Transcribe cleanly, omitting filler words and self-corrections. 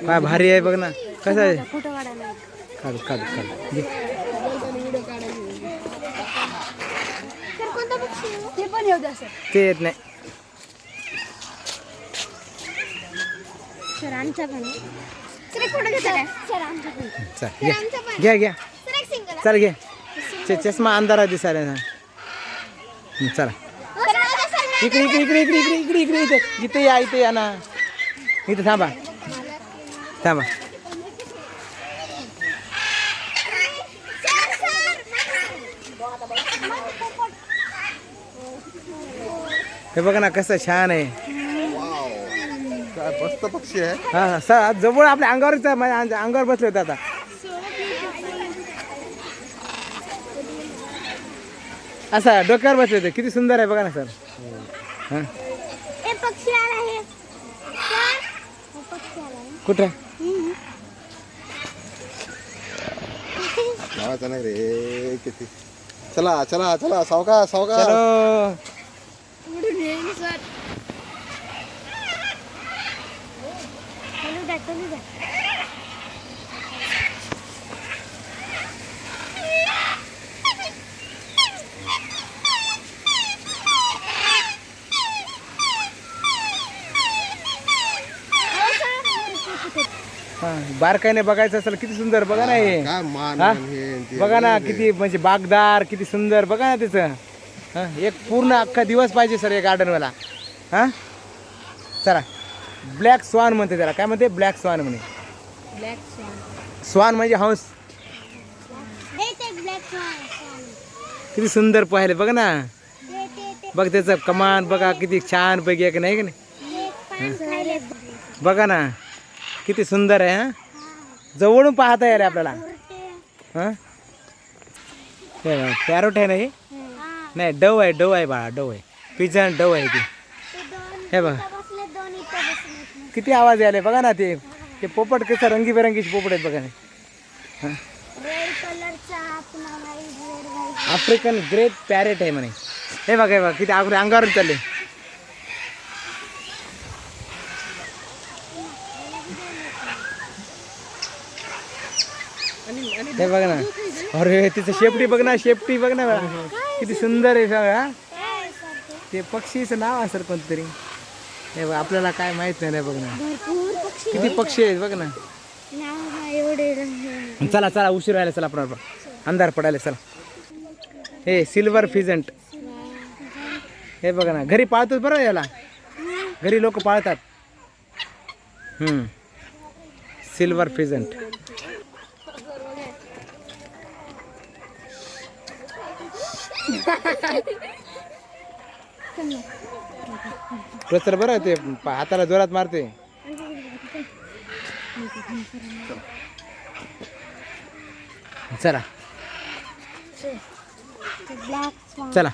काय भारी आहे बघ ना. कसं आहे? फोटो काढायला काढ काढ काढ घे. सर कोणता पक्षी आहे? ते पण येऊ द्या सर. ते येत नाही. सर आमचा पण सर एक फोटो घेता काय? सर आमचा पण. चल घ्या घ्या घ्या. सर एक सिंगल. चल घे. चष्मा अंधारा दिसायला ना. चला इकडे इकडे इकडे इकडे इकडे इकडे इकडे इथे इथे या ना. इथे थांबा थांबा. हे बघा ना कसं छान आहे. काय मस्त पक्षी आहे. हा सर जवळ आपल्या अंगावरच माझ्या अंगावर बसले होते आता. असा डोक्यावर बसले होते. किती सुंदर आहे बघा ना सर. हा ए पक्षी आला आहे सर. पक्षी आला आहे. कुठं नावाचा नाही रे किती. चला चला चला सावका सावका. चलो उडून येईल सर. चलू द्या चलू द्या. हा बारकाईने बघायचं असेल किती सुंदर बघा ना हे. काय मान हा? हे ते बघा ना किती म्हणजे बागदार किती सुंदर बघा ना त्याचं. हा एक पूर्ण अख्खा दिवस पाहिजे सर या गार्डनवाला. हा चला ब्लॅक स्वान म्हणते त्याला. काय म्हणते? ब्लॅक स्वान म्हणे. Black swan. स्वान म्हणजे हंस. हे ते ब्लॅक स्वान. किती सुंदर पाहिले बघ ना. ते बघ त्याचं कमान बघा किती छान पैकी आहे की नाही की नाही. पान खायले. बघा ना किती सुंदर आहे. हा जवळून पाहता येईल आपल्याला. हा पॅरोट आहे ना हे. नाही डव आहे डव आहे बाळा डव आहे. पिजन डव आहे ती. हे बघा किती आवाज यायले बघा ना. ते ते पोपट कसं रंगीबेरंगीचे पोपट आहेत बघा ना. रेड कलरचा आपला रेड आफ्रिकन ग्रेट पॅरेट आहे म्हणे. हे बघा किती अंगावर चालले. हे बघ ना. अरे तिचं शेपटी बघ ना. शेपटी बघ ना बघा. किती सुंदर आहे सगळं. ते पक्षीचं नाव असेल कोणतरी. हे बघ आपल्याला काय माहित नाही बघ ना. भरपूर पक्षी किती पक्षी आहेत बघ ना. नाव एवढे. चला चला उशीर व्हायला चला आपण अंधार पडायला चला. हे सिल्वर फिजंट. हे बघा ना घरी पाळतोच बरं याला. घरी लोक पाळतात. सिल्वर फिजंट. तर बरं ते हाताला जोरात मारते. चला ब्लॅक स्वान. चला